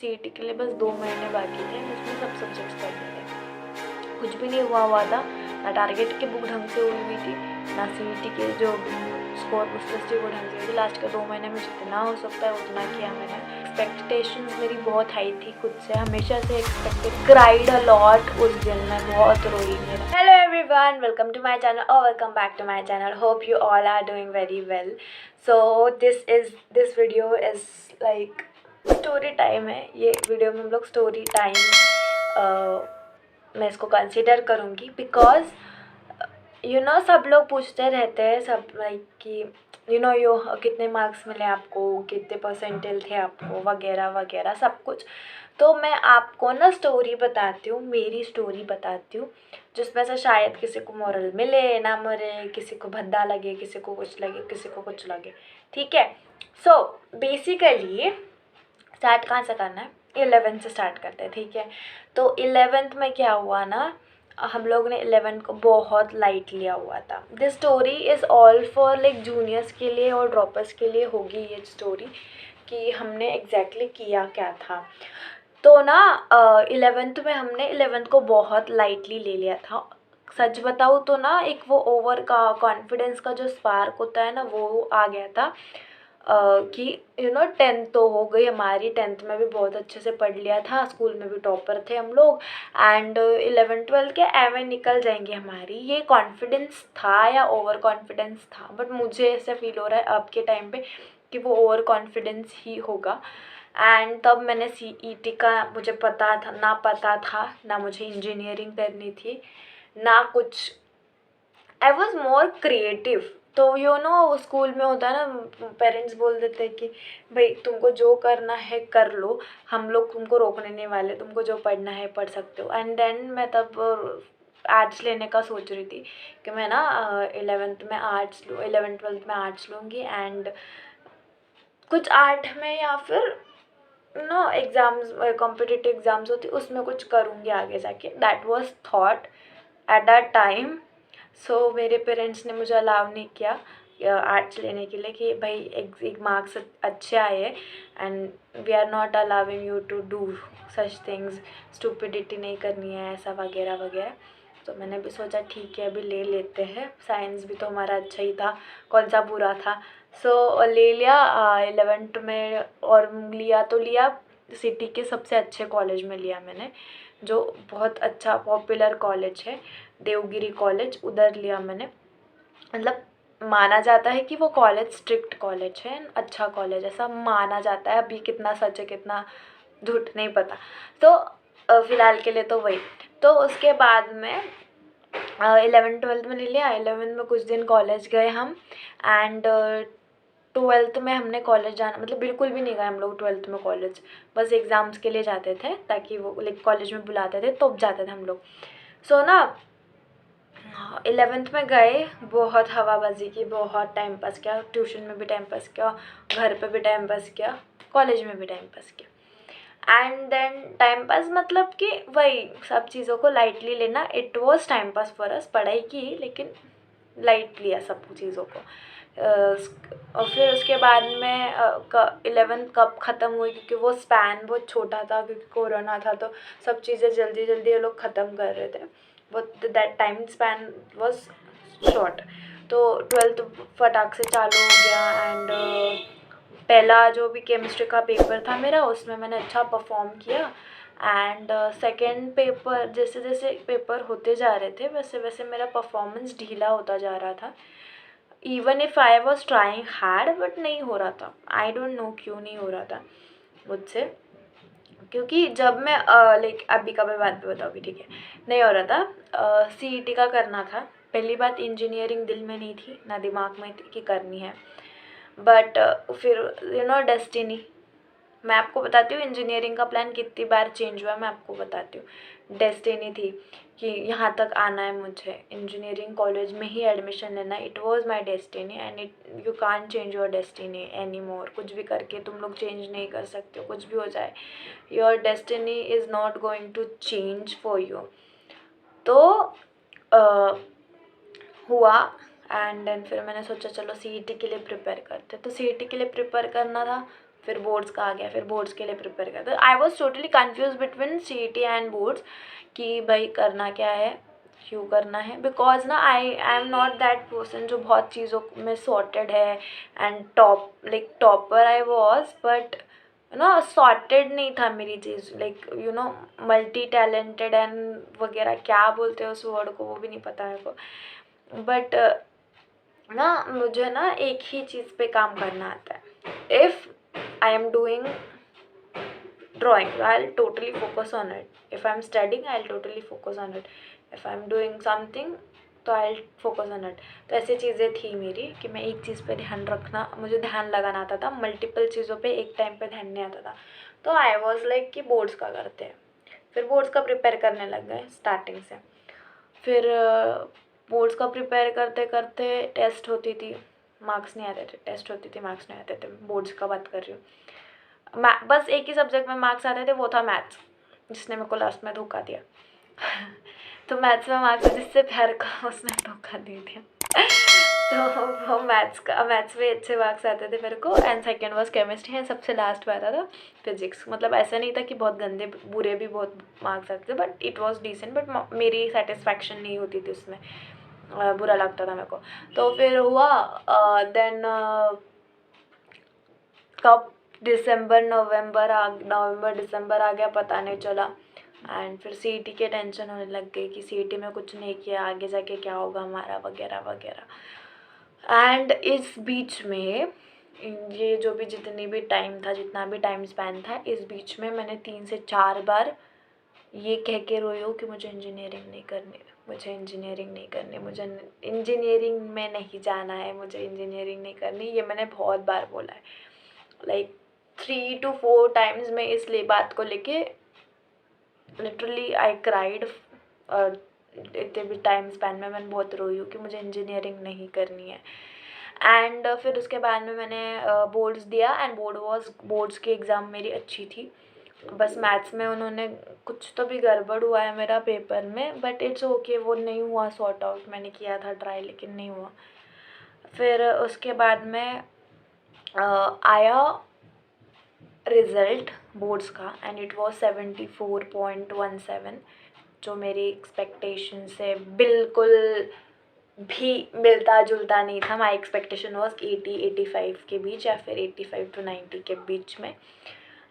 CET के लिए बस 2 महीने बाकी थे, उसमें सब सब्जेक्ट्स करने थे। कुछ भी नहीं हुआ था, ना टारगेट की बुक ढंग से हुई थी, ना सीईटी के जो स्कोर पूछते थे वो ढंग से हुई थी। लास्ट के 2 महीने में जितना हो सकता है उतना किया मैंने। एक्सपेक्टेशंस मेरी बहुत हाई थी खुद से, हमेशा से एक्सपेक्टेड, क्राइड अ लॉट उस दिन, मैं बहुत रोई मेरा। Hello everyone, welcome to my channel और welcome back to my channel. Hope you all are doing very well. So this video is like story time है। ये वीडियो में हम लोग स्टोरी टाइम मैं इसको कंसिडर करूँगी बिकॉज सब लोग पूछते रहते हैं, सब लाइक कि कितने मार्क्स मिले आपको, कितने परसेंटेज थे आपको, वगैरह वगैरह सब कुछ। तो मैं आपको ना स्टोरी बताती हूँ, मेरी स्टोरी बताती हूँ, जिसमें से शायद किसी को मोरल मिले ना मिले, किसी को भद्दा लगे, किसी को कुछ लगे, किसी को कुछ लगे। ठीक है। सो बेसिकली स्टार्ट कहाँ से करना है? 11th से स्टार्ट करते हैं। ठीक है। तो 11th में क्या हुआ ना, हम लोग ने 11th को बहुत लाइट लिया हुआ था। This story is all for like juniors के लिए और ड्रॉपर्स के लिए होगी ये स्टोरी, कि हमने एग्जैक्टली किया क्या था। तो ना 11th में हमने 11th को बहुत लाइटली ले लिया था। सच बताऊँ तो ना, एक वो ओवर का कॉन्फिडेंस का जो स्पार्क होता है ना, वो आ गया था। कि 10th तो हो गई हमारी, 10th में भी बहुत अच्छे से पढ़ लिया था, स्कूल में भी टॉपर थे हम लोग, एंड 11th-12th के एवं निकल जाएंगे हमारी, ये कॉन्फिडेंस था या ओवर कॉन्फिडेंस था, बट मुझे ऐसा फील हो रहा है अब के टाइम पे कि वो ओवर कॉन्फिडेंस ही होगा। एंड तब मैंने सीईटी का मुझे पता था ना मुझे इंजीनियरिंग करनी थी ना कुछ। I was more creative. तो स्कूल में होता है ना, पेरेंट्स बोल देते हैं कि भाई तुमको जो करना है कर लो, हम लोग तुमको रोकने नहीं वाले, तुमको जो पढ़ना है पढ़ सकते हो। एंड देन मैं तब आर्ट्स लेने का सोच रही थी कि मैं ना 11th में आर्ट्स लूँ, 11th-12th में आर्ट्स लूँगी, एंड कुछ आर्ट में या फिर एग्ज़ाम्स, कॉम्पिटिटिव एग्ज़ाम्स होती उसमें कुछ करूँगी आगे जाके। That was thought at that time. So मेरे पेरेंट्स ने मुझे अलाउ नहीं किया आर्ट्स लेने के लिए, कि भाई एक मार्क्स अच्छे आए and we are not allowing you to do such things, stupidity नहीं करनी है, ऐसा वगैरह वगैरह। तो मैंने भी सोचा ठीक है अभी ले लेते हैं, साइंस भी तो हमारा अच्छा ही था, कौन सा बुरा था। सो ले लिया 11th में, और लिया तो लिया सिटी के सबसे अच्छे कॉलेज में लिया मैंने, जो बहुत अच्छा पॉपुलर कॉलेज है, देवगिरी कॉलेज, उधर लिया मैंने। मतलब माना जाता है कि वो कॉलेज स्ट्रिक्ट कॉलेज है, अच्छा कॉलेज ऐसा माना जाता है, अभी कितना सच है कितना झूठ नहीं पता। तो फ़िलहाल के लिए तो वही। तो उसके बाद में 11th-12th में ले लिया। 11th में कुछ दिन कॉलेज गए हम, एंड 12th में हमने कॉलेज जाना, मतलब बिल्कुल भी नहीं गए हम लोग 12th में कॉलेज, बस एग्ज़ाम्स के लिए जाते थे, ताकि वो लाइक कॉलेज में बुलाते थे तो जाते थे हम लोग। सो ना 11th में गए, बहुत हवाबाजी की, बहुत टाइम पास किया, ट्यूशन में भी टाइम पास किया, घर पे भी टाइम पास किया, कॉलेज में भी टाइम पास किया। एंड देन टाइम पास मतलब कि वही सब चीज़ों को लाइटली लेना। It was time pass for us, पढ़ाई की लेकिन लाइट लिया सब चीज़ों को। और फिर उसके बाद में 11th कब ख़त्म हुई, क्योंकि वो स्पैन बहुत छोटा था, क्योंकि कोरोना था, तो सब चीज़ें जल्दी जल्दी ये लोग ख़त्म कर रहे थे, but that time span was short. तो 12th फटाक से चालू हो गया, एंड पहला जो भी केमिस्ट्री का पेपर था मेरा, उसमें मैंने अच्छा परफॉर्म किया। एंड सेकेंड पेपर, जैसे जैसे पेपर होते जा रहे थे वैसे वैसे मेरा परफॉर्मेंस ढीला होता जा रहा था। Even if I was trying hard, but नहीं हो रहा था। आई डोंट नो क्यों नहीं हो रहा था मुझसे, क्योंकि जब मैं लाइक अभी का मैं बात बताऊँगी, ठीक है, नहीं हो रहा था। सीईटी का करना था। पहली बात, इंजीनियरिंग दिल में नहीं थी, ना दिमाग में थी कि करनी है, बट फिर डेस्टिनी। मैं आपको बताती हूँ इंजीनियरिंग का प्लान कितनी बार चेंज हुआ, मैं आपको बताती हूँ। डेस्टिनी थी कि यहाँ तक आना है मुझे, इंजीनियरिंग कॉलेज में ही एडमिशन लेना। It was my destiny, and you can't change your destiny any more. कुछ भी करके तुम लोग चेंज नहीं कर सकते हो, कुछ भी हो जाए, your destiny is not going to change for you. तो हुआ, एंड देन फिर मैंने सोचा चलो सीईटी के लिए प्रिपेयर करते। तो सीईटी के लिए प्रिपेयर करना था, फिर बोर्ड्स का आ गया, फिर बोर्ड्स के लिए प्रिपेयर करते। I was totally confuse between CET and boards कि भाई करना क्या है, क्यों करना है। बिकॉज ना I am not that person जो बहुत चीज़ों में सॉर्टेड है and topper I was, but sorted नहीं था मेरी चीज़, मल्टी टैलेंटेड एंड वगैरह क्या बोलते हैं उस वर्ड को, वो भी नहीं पता मेरे को। बट मुझे एक ही चीज़ पे काम करना आता है। If I am doing drawing, I'll totally focus on it. If I'm studying, I'll totally focus on it. If I'm doing something, तो I'll focus on it. तो ऐसी चीज़ें थी मेरी कि मैं एक चीज़ पे ध्यान रखना, मुझे ध्यान लगाना आता था, मल्टीपल चीज़ों पे एक टाइम पे ध्यान नहीं आता था। तो आई वॉज लाइक कि बोर्ड्स का करते हैं, फिर बोर्ड्स का प्रिपेयर करने लग गए स्टार्टिंग से। फिर बोर्ड्स का प्रिपेयर करते करते टेस्ट होती थी, मार्क्स नहीं आते थे, टेस्ट होती थी, मार्क्स नहीं आते थे। बोर्ड्स का बात कर रही हूँ। बस एक ही सब्जेक्ट में मार्क्स आते थे, वो था मैथ्स, जिसने मेरे को लास्ट में धोखा दिया। तो मैथ्स में मार्क्स जिससे प्यार का उसने धोखा दे दिया। तो वो मैथ्स में अच्छे मार्क्स आते थे मेरे को, and second was chemistry, and सबसे लास्ट में आता था फिजिक्स। मतलब ऐसा नहीं था कि बहुत गंदे बुरे भी बहुत मार्क्स आते थे, but it was decent, but मेरी सेटिस्फैक्शन नहीं होती थी उसमें, बुरा लगता था मेरे को। तो फिर हुआ देन कब नवंबर दिसंबर आ गया पता नहीं चला। एंड फिर CET के टेंशन होने लग गई कि CET में कुछ नहीं किया, आगे जाके क्या होगा हमारा वगैरह वगैरह। एंड इस बीच में ये जो भी जितनी भी टाइम था, जितना भी टाइम स्पैन था, इस बीच में मैंने 3 से 4 बार ये कह के रोई हूँ कि मुझे इंजीनियरिंग नहीं करनी, मुझे इंजीनियरिंग नहीं करनी, मुझे इंजीनियरिंग में नहीं जाना है, मुझे इंजीनियरिंग नहीं करनी। ये मैंने बहुत बार बोला है, लाइक 3 to 4 टाइम्स मैं इस बात को लेके लिटरली आई क्राइड। इतने भी टाइम स्पैन में मैंने बहुत रोई हूँ कि मुझे इंजीनियरिंग नहीं करनी है। एंड फिर उसके बाद में मैंने बोर्ड्स दिया, एंड बोर्ड्स की एग्ज़ाम मेरी अच्छी थी। बस मैथ्स में उन्होंने कुछ तो भी गड़बड़ हुआ है मेरा पेपर में, बट इट्स ओके, वो नहीं हुआ सॉर्ट आउट। मैंने किया था ट्राई, लेकिन नहीं हुआ। फिर उसके बाद में आया रिज़ल्ट बोर्ड्स का, एंड इट वाज 74.17, जो मेरी एक्सपेक्टेशन से बिल्कुल भी मिलता जुलता नहीं था। माई एक्सपेक्टेशन वाज 80-85 के बीच, या फिर 85 to 90 के बीच में।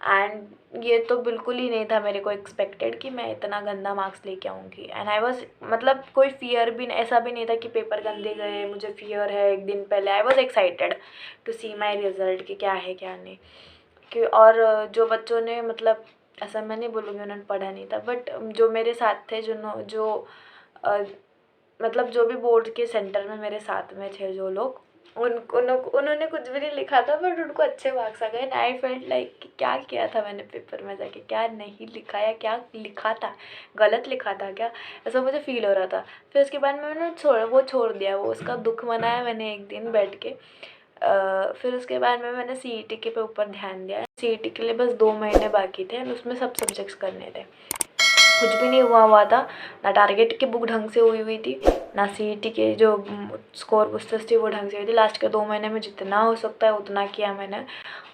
एंड ये तो बिल्कुल ही नहीं था मेरे को एक्सपेक्टेड कि मैं इतना गंदा मार्क्स लेके आऊँगी। एंड आई वॉज, मतलब कोई फियर भी, ऐसा भी नहीं था कि पेपर गंदे गए मुझे फियर है। एक दिन पहले I was excited to see my result कि क्या है क्या नहीं। कि और जो बच्चों ने, मतलब ऐसा मैं नहीं बोलूँगी उन्होंने पढ़ा नहीं था, बट जो मेरे साथ थे, मतलब जो भी बोर्ड के सेंटर में मेरे साथ में थे जो लोग, उन्होंने कुछ भी नहीं लिखा था, बट उनको अच्छे मार्क्स आ गए। एंड आई फेल्ट लाइक क्या किया था मैंने पेपर में जाके, क्या नहीं लिखा या क्या लिखा था, गलत लिखा था क्या, ऐसा मुझे फील हो रहा था। फिर उसके बाद मैंने छोड़ दिया, वो उसका दुख मनाया मैंने एक दिन बैठ के। फिर उसके बाद में मैंने CET के पे ऊपर ध्यान दिया। CET के लिए बस 2 महीने बाकी थे, और उसमें सब सब्जेक्ट्स करने थे। कुछ भी नहीं हुआ था, ना टारगेट की बुक ढंग से हुई थी, ना CET के जो स्कोर बुस्टर्स थी वो ढंग से हुई थी। लास्ट के 2 महीने में जितना हो सकता है उतना किया मैंने।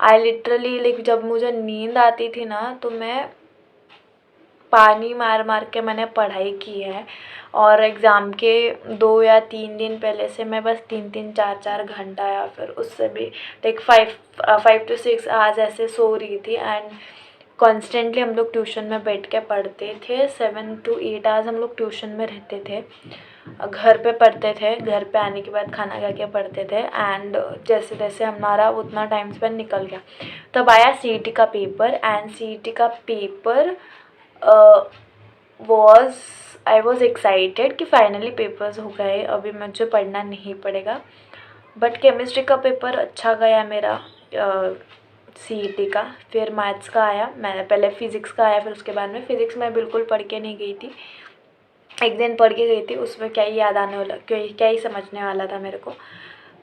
आई लिटरली लाइक जब मुझे नींद आती थी ना, तो मैं पानी मार मार के मैंने पढ़ाई की है। और एग्ज़ाम के 2 या 3 दिन पहले से मैं बस 3-3, 4-4 घंटा, या फिर उससे भी लाइक 5 to 6 आवर्स ऐसे सो रही थी। एंड कॉन्स्टेंटली हम लोग ट्यूशन में बैठ के पढ़ते थे। 7 to 8 आवर्स हम लोग ट्यूशन में रहते थे, घर पे पढ़ते थे, घर पे आने के बाद खाना खा के पढ़ते थे। एंड जैसे जैसे हमारा उतना टाइम स्पेंड निकल गया, तब आया CET का पेपर। एंड CET का पेपर आई वॉज एक्साइटेड कि फाइनली पेपर्स हो गए, अभी मुझे पढ़ना नहीं पड़ेगा। बट केमिस्ट्री का पेपर अच्छा गया मेरा, CET का। फिर मैथ्स का आया, मैं पहले फिज़िक्स का आया, फिर उसके बाद में फिज़िक्स में बिल्कुल पढ़ के नहीं गई थी। एक दिन पढ़ के गई थी, उसमें क्या ही याद आने वाला, क्या ही समझने वाला था मेरे को।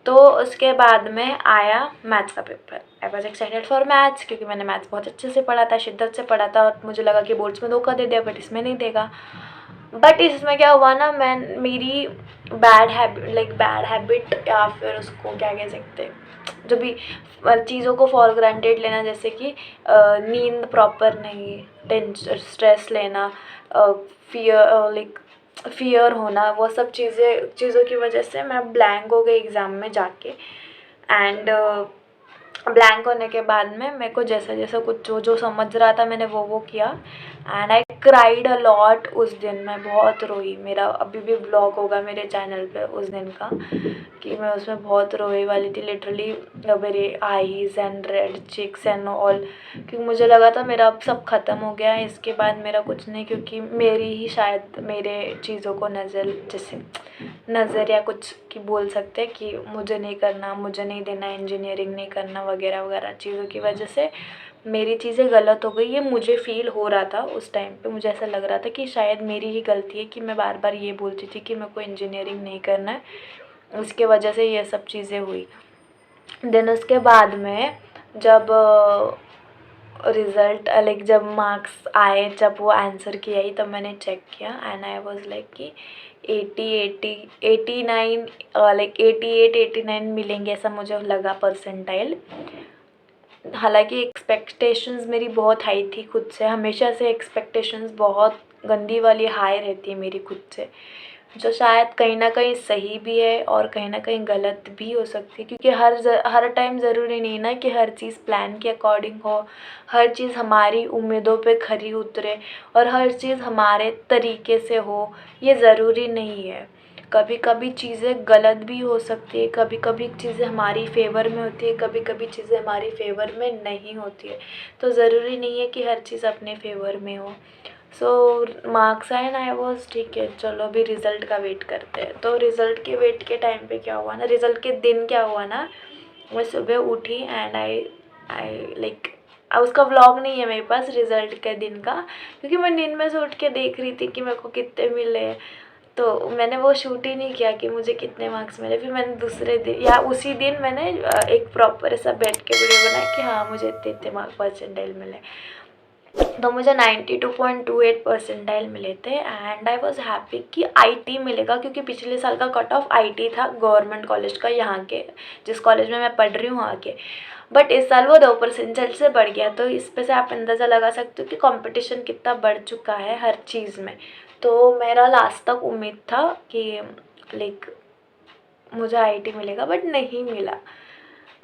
तो उसके बाद में आया मैथ्स का paper. I was excited for maths, क्योंकि मैंने मैथ्स बहुत अच्छे से पढ़ा था, शिद्दत से पढ़ा था, और मुझे लगा कि बोर्ड्स में धोखा दे दिया, बट इसमें नहीं देगा। बट इसमें क्या हुआ ना, मैं मेरी बैड हैबिट या फिर उसको क्या कह सकते हैं, जो भी चीज़ों को फॉर ग्रांटेड लेना, जैसे कि नींद प्रॉपर नहीं, स्ट्रेस लेना, फियर होना, वो सब चीज़ों की वजह से मैं ब्लैंक हो गई एग्ज़ाम में जाके। एंड ब्लैंक होने के बाद में मेरे को जैसा जैसा कुछ जो जो समझ रहा था मैंने वो किया। And I cried a lot उस दिन, मैं बहुत रोई। मेरा अभी भी ब्लॉग होगा मेरे चैनल पे उस दिन का, कि मैं उसमें बहुत रोई वाली थी लिटरली। मेरे eyes and red cheeks and all, क्योंकि मुझे लगा था मेरा अब सब ख़त्म हो गया है, इसके बाद मेरा कुछ नहीं, क्योंकि मेरी ही शायद मेरे चीज़ों को नज़र या कुछ की बोल सकते हैं कि मुझे नहीं करना, मुझे नहीं देना, इंजीनियरिंग नहीं करना वगैरह वगैरह चीज़ों की वजह से मेरी चीज़ें गलत हो गई। ये मुझे फ़ील हो रहा था उस टाइम पे, मुझे ऐसा लग रहा था कि शायद मेरी ही गलती है कि मैं बार बार ये बोलती थी कि मेरे को इंजीनियरिंग नहीं करना है, उसके वजह से ये सब चीज़ें हुई। देन उसके बाद में जब रिज़ल्ट जब मार्क्स आए, जब वो आंसर की आई, तब मैंने चेक किया एंड आई वाज लाइक कि 89 88-89 मिलेंगे, ऐसा मुझे लगा परसेंटाइल। हालांकि एक्सपेक्टेशंस मेरी बहुत हाई थी खुद से, हमेशा से एक्सपेक्टेशंस बहुत गंदी वाली हाई रहती है मेरी खुद से, जो शायद कहीं ना कहीं सही भी है और कहीं ना कहीं गलत भी हो सकती है, क्योंकि हर टाइम ज़रूरी नहीं ना कि हर चीज़ प्लान के अकॉर्डिंग हो, हर चीज़ हमारी उम्मीदों पे खरी उतरे और हर चीज़ हमारे तरीके से हो, ये ज़रूरी नहीं है। कभी कभी चीज़ें गलत भी हो सकती है, कभी कभी चीज़ें हमारी फेवर में होती है, कभी कभी चीज़ें हमारी फेवर में नहीं होती है, तो ज़रूरी नहीं है कि हर चीज़ अपने फेवर में हो। सो मार्क्स आए ना, आई वॉज ठीक है, चलो अभी रिज़ल्ट का वेट करते हैं। तो रिज़ल्ट के वेट के टाइम पे क्या हुआ ना, रिज़ल्ट के दिन क्या हुआ ना, मैं सुबह उठी एंड आई उसका व्लॉग नहीं है मेरे पास रिज़ल्ट के दिन का, क्योंकि मैं नींद में से उठ के देख रही थी कि मेरे को कितने मिले, तो मैंने वो शूट ही नहीं किया कि मुझे कितने मार्क्स मिले। फिर मैंने दूसरे दिन या उसी दिन मैंने एक प्रॉपर ऐसा बैठ के वीडियो बनाया कि हाँ मुझे इतने इतने मार्क परसेंटाइल मिले। तो मुझे 92.28 परसेंटाइल मिले थे एंड आई वॉज हैप्पी कि आईटी मिलेगा, क्योंकि पिछले साल का कट ऑफ आईटी था गवर्नमेंट कॉलेज का, यहाँ के जिस कॉलेज में मैं पढ़ रही हूँ वहाँ के। बट इस साल वो 2% से बढ़ गया, तो इस पे से आप अंदाज़ा लगा सकते हो कि कंपटीशन कितना बढ़ चुका है हर चीज़ में। तो मेरा लास्ट तक उम्मीद था कि मुझे आईटी मिलेगा, बट नहीं मिला।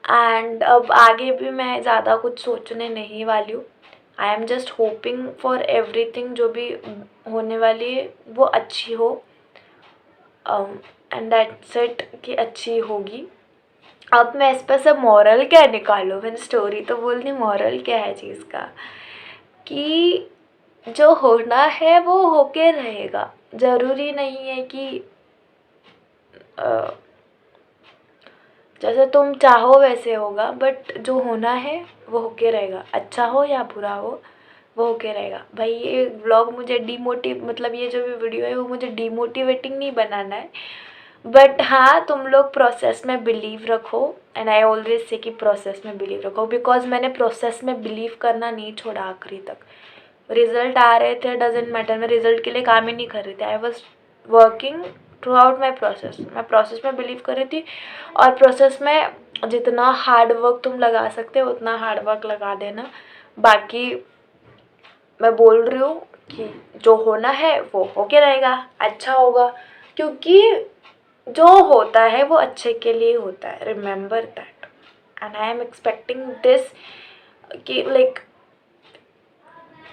एंड अब आगे भी मैं ज़्यादा कुछ सोचने नहीं वाली हूँ। I am just hoping for everything, जो भी होने वाली है वो अच्छी हो, एंड दैट्स इट, कि अच्छी होगी। अब मैं इस पर से मॉरल क्या निकालूँ, मैंने स्टोरी तो बोल दी, मॉरल क्या है चीज़ का, कि जो होना है वो होके रहेगा, ज़रूरी नहीं है कि जैसे तुम चाहो वैसे होगा, बट जो होना है वो होके रहेगा, अच्छा हो या बुरा हो वो होके रहेगा। भाई ये व्लॉग मुझे ये जो भी वीडियो है वो मुझे डीमोटिवेटिंग नहीं बनाना है, बट हाँ तुम लोग प्रोसेस में बिलीव रखो। एंड आई ऑलवेज से कि प्रोसेस में बिलीव रखो, बिकॉज मैंने प्रोसेस में बिलीव करना नहीं छोड़ा आखिरी तक। रिजल्ट आ रहे थे, डजेंट मैटर, मैं रिजल्ट के लिए काम ही नहीं कर रही थी, I was working through out my process. मैं प्रोसेस में बिलीव कर रही थी, और प्रोसेस में जितना हार्ड वर्क तुम लगा सकते हो उतना हार्ड वर्क लगा देना। बाकी मैं बोल रही हूँ कि जो होना है वो होके रहेगा, अच्छा होगा, क्योंकि जो होता है वो अच्छे के लिए होता है, remember that. And I am expecting this, कि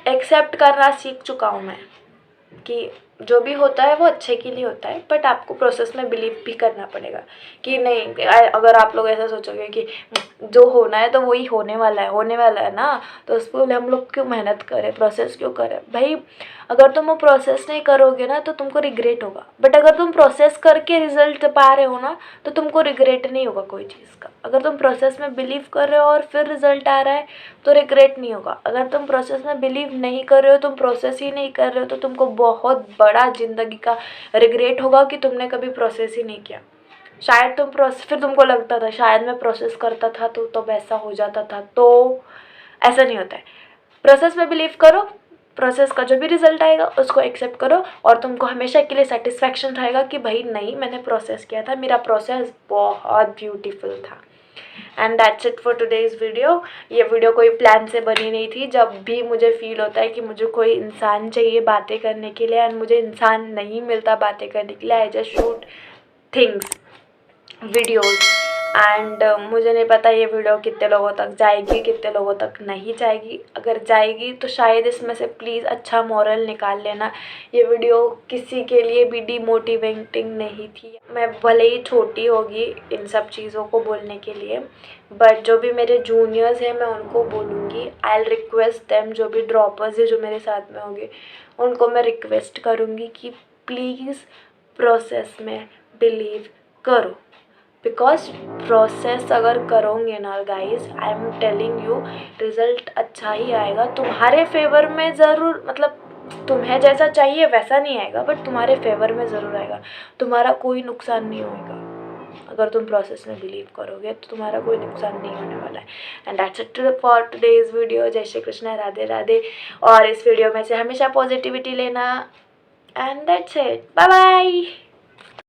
एक्सेप्ट करना सीख चुका हूँ मैं कि जो भी होता है वो अच्छे के लिए होता है, बट आपको प्रोसेस में बिलीव भी करना पड़ेगा कि नहीं। अगर आप लोग ऐसा सोचोगे कि जो होना है तो वही होने वाला है ना, तो उसको हम लोग क्यों मेहनत करें, प्रोसेस क्यों करें। भाई अगर तुम वो प्रोसेस नहीं करोगे ना तो तुमको रिग्रेट होगा, बट अगर तुम प्रोसेस करके रिजल्ट पा रहे हो ना तो तुमको रिग्रेट नहीं होगा कोई चीज़ का। अगर तुम प्रोसेस में बिलीव कर रहे हो और फिर रिजल्ट आ रहा है तो रिग्रेट नहीं होगा। अगर तुम प्रोसेस में बिलीव नहीं कर रहे हो, तुम प्रोसेस ही नहीं कर रहे हो, तो तुमको बहुत बड़ा ज़िंदगी का रिग्रेट होगा कि तुमने कभी प्रोसेस ही नहीं किया। शायद फिर तुमको लगता था शायद मैं प्रोसेस करता था तो वैसा हो जाता था, तो ऐसा नहीं होता है। प्रोसेस में बिलीव करो, प्रोसेस का जो भी रिजल्ट आएगा उसको एक्सेप्ट करो और तुमको हमेशा के लिए सेटिस्फैक्शन रहेगा कि भाई नहीं, मैंने प्रोसेस किया था, मेरा प्रोसेस बहुत ब्यूटीफुल था। And that's it for today's video. ये वीडियो कोई प्लान से बनी नहीं थी। जब भी मुझे फील होता है कि मुझे कोई इंसान चाहिए बातें करने के लिए एंड मुझे इंसान नहीं मिलता बातें करने के लिए, I just shoot things, videos. And मुझे नहीं पता ये वीडियो कितने लोगों तक जाएगी, कितने लोगों तक नहीं जाएगी। अगर जाएगी तो शायद इसमें से प्लीज़ अच्छा मॉरल निकाल लेना। ये वीडियो किसी के लिए भी डिमोटिवेटिंग नहीं थी। मैं भले ही छोटी होगी इन सब चीज़ों को बोलने के लिए, बट जो भी मेरे जूनियर्स हैं मैं उनको बोलूँगी, आई विल रिक्वेस्ट देम, जो भी ड्रॉपर्स है जो मेरे साथ में होंगे उनको मैं रिक्वेस्ट करूँगी कि प्लीज़ प्रोसेस में बिलीव करो। बिकॉज प्रोसेस अगर करोगे ना guys, I am telling you, result अच्छा ही आएगा तुम्हारे फेवर में ज़रूर। मतलब तुम्हें जैसा चाहिए वैसा नहीं आएगा, बट तुम्हारे फेवर में ज़रूर आएगा। तुम्हारा कोई नुकसान नहीं होगा अगर तुम प्रोसेस में बिलीव करोगे, तो तुम्हारा कोई नुकसान नहीं होने वाला है। And that's it for today's video. जय श्री कृष्ण, राधे राधे। और इस वीडियो में से हमेशा पॉजिटिविटी लेना। And that's it, bye bye.